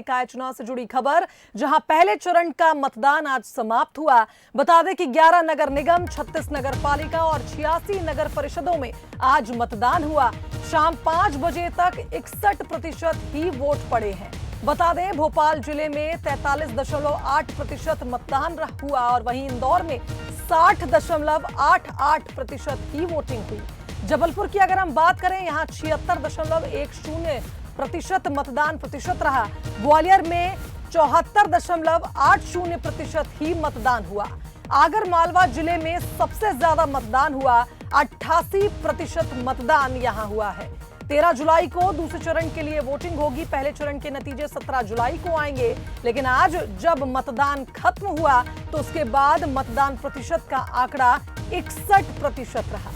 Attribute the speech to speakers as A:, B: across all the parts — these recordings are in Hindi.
A: निकाय चुनाव से जुड़ी खबर, जहां पहले चरण का मतदान आज समाप्त हुआ। बता दें कि 11 नगर निगम, 36 नगर पालिका और 86 नगर परिषदों में आज मतदान हुआ। शाम 5 बजे तक 61% ही वोट पड़े हैं। बता दें भोपाल जिले में 43.8% मतदान हुआ और वहीं इंदौर में 60.88% ही वोटिंग हुई। जबलपुर की अगर हम बात करें, यहां 76.10% मतदान प्रतिशत रहा। ग्वालियर में 74.80% ही मतदान हुआ। आगर मालवा जिले में सबसे ज्यादा मतदान हुआ, 88% मतदान यहां हुआ है। 13 जुलाई को दूसरे चरण के लिए वोटिंग होगी। पहले चरण के नतीजे 17 जुलाई को आएंगे, लेकिन आज जब मतदान खत्म हुआ तो उसके बाद मतदान प्रतिशत का आंकड़ा 61% रहा।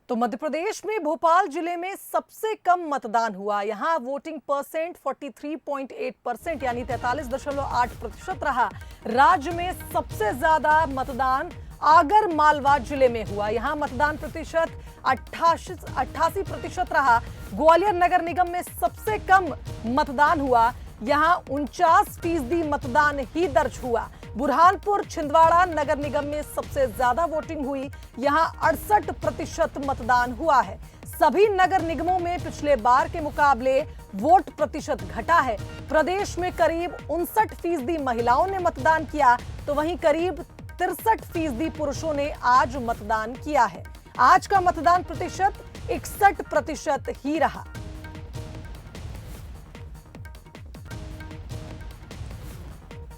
A: तो मध्य प्रदेश में भोपाल जिले में सबसे कम मतदान हुआ। यहां वोटिंग परसेंट 43.8% यानी 43.8% रहा। राज्य में सबसे ज्यादा मतदान आगर मालवा जिले में हुआ। यहां मतदान प्रतिशत 88% रहा। ग्वालियर नगर निगम में सबसे कम मतदान हुआ। यहां 49% मतदान ही दर्ज हुआ। बुरहानपुर छिंदवाड़ा नगर निगम में सबसे ज्यादा वोटिंग हुई। यहां 68% मतदान हुआ है। सभी नगर निगमों में पिछले बार के मुकाबले वोट प्रतिशत घटा है। प्रदेश में करीब 59% महिलाओं ने मतदान किया, तो वहीं करीब 63% पुरुषों ने आज मतदान किया है। आज का मतदान प्रतिशत 61% ही रहा।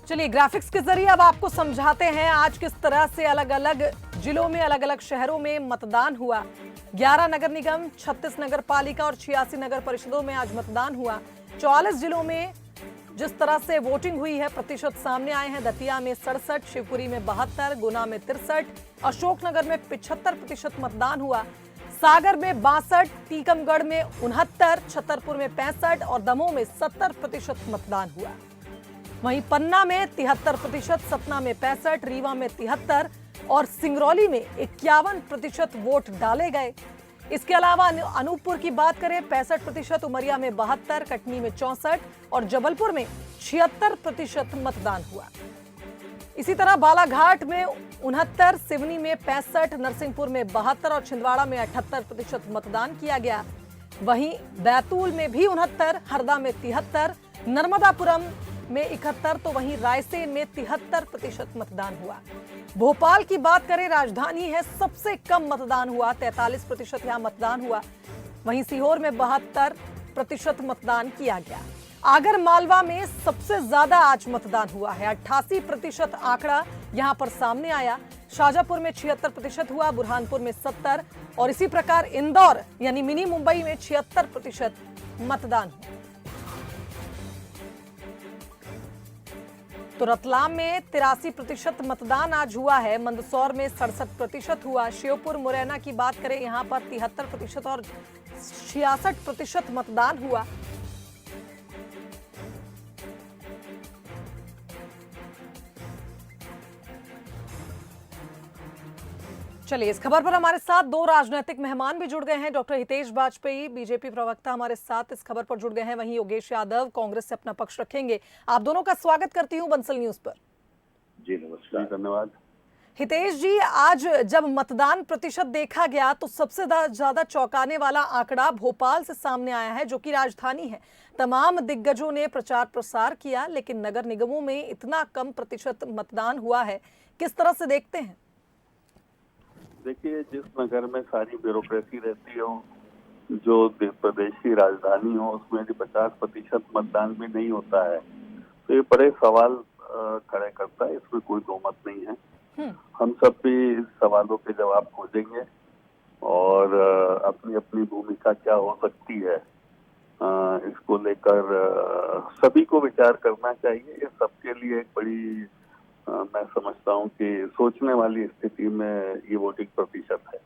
A: चलिए ग्राफिक्स के जरिए अब आपको समझाते हैं आज किस तरह से अलग अलग जिलों में, अलग अलग शहरों में मतदान हुआ। 11 नगर निगम, 36 नगर पालिका और 86 नगर परिषदों में आज मतदान हुआ। 44 जिलों में जिस तरह से वोटिंग हुई है, प्रतिशत सामने आए हैं। दतिया में 67, शिवपुरी में 72, गुना में 63, अशोकनगर में 75% मतदान हुआ। सागर में 62, टीकमगढ़ में 69, छतरपुर में 65 और दमोह में 70% मतदान हुआ। वहीं पन्ना में 73%, सतना में 65, रीवा में 73 और सिंगरौली में 51% वोट डाले गए। इसके अलावा अनूपपुर की बात करें 65%, उमरिया में 72, कटनी में 64 और जबलपुर में 76% मतदान हुआ। इसी तरह बालाघाट में 69, सिवनी में 65, नरसिंहपुर में 72 और छिंदवाड़ा में 78% मतदान किया गया। वहीं बैतूल में भी 69, हरदा में 73, नर्मदापुरम में 71 तो वहीं रायसेन में 73% मतदान हुआ। भोपाल की बात करें, राजधानी है, सबसे कम मतदान हुआ, 43% यहां मतदान हुआ। वहीं सीहोर में 72% मतदान किया गया। आगर मालवा में सबसे ज्यादा आज मतदान हुआ है, 88% आंकड़ा यहां पर सामने आया। शाजापुर में 76% हुआ, बुरहानपुर में 70 और इसी प्रकार इंदौर यानी मिनी मुंबई में 76% मतदान हुआ। तो रतलाम में 83% मतदान आज हुआ है। मंदसौर में 67% हुआ। श्योपुर मुरैना की बात करें, यहां पर 73% और 66% मतदान हुआ। चलिए इस खबर पर हमारे साथ दो राजनीतिक मेहमान भी जुड़ गए हैं। डॉक्टर हितेश वाजपेयी, बीजेपी प्रवक्ता, हमारे साथ इस खबर पर जुड़ गए हैं। वहीं योगेश यादव, कांग्रेस से अपना पक्ष रखेंगे। आप दोनों का स्वागत करती हूं बंसल न्यूज पर।
B: जी नमस्कार, धन्यवाद।
A: हितेश जी, आज जब मतदान प्रतिशत देखा गया तो सबसे ज्यादा चौंकाने वाला आंकड़ा भोपाल से सामने आया है, जो कि राजधानी है। तमाम दिग्गजों ने प्रचार प्रसार किया, लेकिन नगर निगमों में इतना कम प्रतिशत मतदान हुआ है। किस तरह से देखते हैं?
B: देखिए, जिस नगर में सारी ब्यूरोक्रेसी रहती हो, जो प्रदेश की राजधानी हो, उसमें यदि 50% मतदान भी नहीं होता है तो ये बड़े सवाल खड़े करता है। इसमें कोई दो मत नहीं है। हम सब भी इस सवालों के जवाब खोजेंगे और अपनी अपनी भूमिका क्या हो सकती है इसको लेकर सभी को विचार करना चाहिए। ये सबके लिए एक बड़ी मैं समझता हूँ कि सोचने वाली स्थिति में ये वोटिंग प्रतिशत है।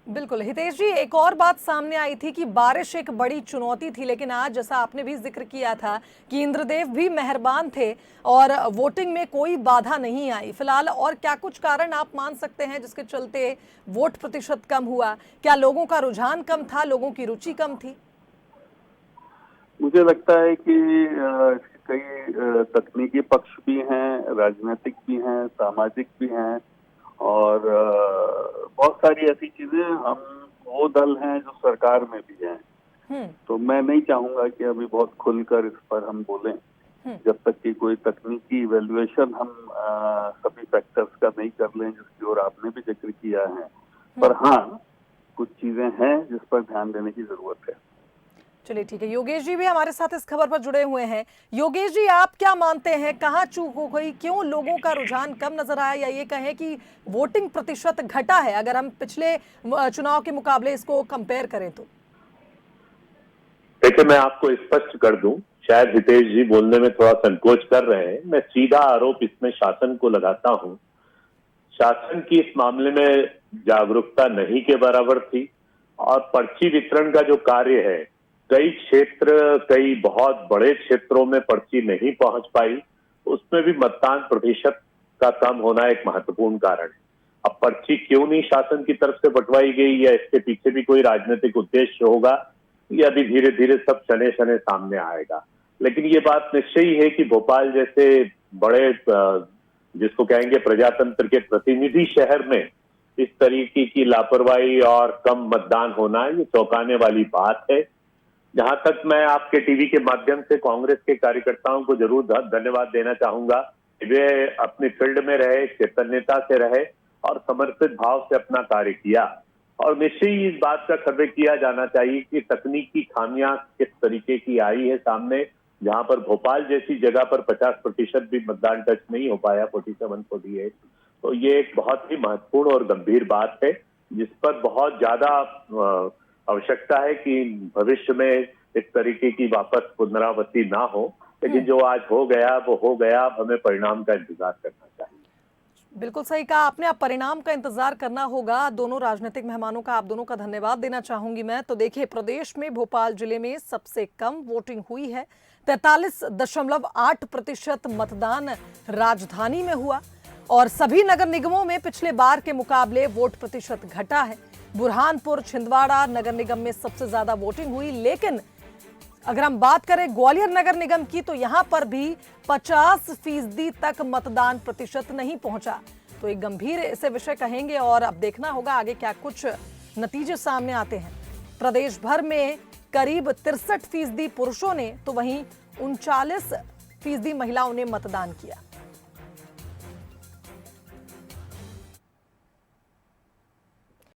A: बिल्कुल हितेश जी, एक और बात सामने आई थी कि बारिश एक बड़ी चुनौती थी, लेकिन आज जैसा आपने भी जिक्र किया था कि इंद्रदेव भी मेहरबान थे और वोटिंग में कोई बाधा नहीं आई फिलहाल। और क्या कुछ कारण आप मान सकते हैं जिसके चलते वोट प्रतिशत कम हुआ? क्या लोगों का रुझान कम था, लोगों की रुचि कम थी?
B: मुझे लगता है कि कई तकनीकी पक्ष भी हैं, राजनीतिक भी हैं, सामाजिक भी हैं और बहुत सारी ऐसी चीजें। हम वो दल हैं जो सरकार में भी हैं, तो मैं नहीं चाहूंगा कि अभी बहुत खुलकर इस पर हम बोलें जब तक कि कोई तकनीकी इवेल्युएशन हम सभी फैक्टर्स का नहीं कर लें, जिसकी ओर आपने भी जिक्र किया है। पर हाँ, कुछ चीजें हैं जिस पर ध्यान देने की जरूरत है।
A: चलिए ठीक है, योगेश जी भी हमारे साथ इस खबर पर जुड़े हुए हैं। योगेश जी, आप क्या मानते हैं, कहाँ चूक हो गई, क्यों लोगों का रुझान कम नजर आया, या ये कहें कि वोटिंग प्रतिशत घटा है अगर हम पिछले चुनाव के मुकाबले इसको कंपेयर करें तो?
C: देखिए, मैं आपको स्पष्ट कर दूं, शायद हितेश जी बोलने में थोड़ा संकोच कर रहे हैं। मैं सीधा आरोप इसमें शासन को लगाता हूं। शासन की इस मामले में जागरूकता नहीं के बराबर थी और पर्ची वितरण का जो कार्य है, कई बहुत बड़े क्षेत्रों में पर्ची नहीं पहुंच पाई। उसमें भी मतदान प्रतिशत का कम होना एक महत्वपूर्ण कारण है। अब पर्ची क्यों नहीं शासन की तरफ से बंटवाई गई, या इसके पीछे भी कोई राजनीतिक उद्देश्य होगा, यह अभी धीरे धीरे सब शने शने सामने आएगा। लेकिन ये बात निश्चय ही है कि भोपाल जैसे बड़े जिसको कहेंगे प्रजातंत्र के प्रतिनिधि शहर में इस तरीके की लापरवाही और कम मतदान होना, ये चौंकाने वाली बात है। जहां तक मैं आपके टीवी के माध्यम से कांग्रेस के कार्यकर्ताओं को जरूर धन्यवाद देना चाहूंगा। वे अपनी फील्ड में रहे, चैतन्यता से रहे और समर्पित भाव से अपना कार्य किया। और निश्चय ही इस बात का सर्वे किया जाना चाहिए कि तकनीकी खामियां किस तरीके की आई है सामने, जहां पर भोपाल जैसी जगह पर 50% भी मतदान टच नहीं हो पाया, 47-48। तो ये एक बहुत ही महत्वपूर्ण और गंभीर बात है, जिस पर बहुत ज्यादा आवश्यकता है कि भविष्य में इस तरीके की वापस पुनरावृत्ति ना हो। लेकिन जो आज हो गया वो हो गया, अब हमें परिणाम का इंतजार करना चाहिए।
A: बिल्कुल सही कहा आपने, अब परिणाम का इंतजार करना होगा। दोनों राजनीतिक मेहमानों का, आप दोनों का धन्यवाद देना चाहूंगी मैं। तो देखिए, प्रदेश में भोपाल जिले में सबसे कम वोटिंग हुई है। 43.8% मतदान राजधानी में हुआ और सभी नगर निगमों में पिछले बार के मुकाबले वोट प्रतिशत घटा है। बुरहानपुर, छिंदवाड़ा नगर निगम में सबसे ज्यादा वोटिंग हुई, लेकिन अगर हम बात करें ग्वालियर नगर निगम की तो यहां पर भी 50% तक मतदान प्रतिशत नहीं पहुंचा। तो एक गंभीर इसे विषय कहेंगे और अब देखना होगा आगे क्या कुछ नतीजे सामने आते हैं। प्रदेश भर में करीब 63% पुरुषों ने तो वहीं 39% महिलाओं ने मतदान किया।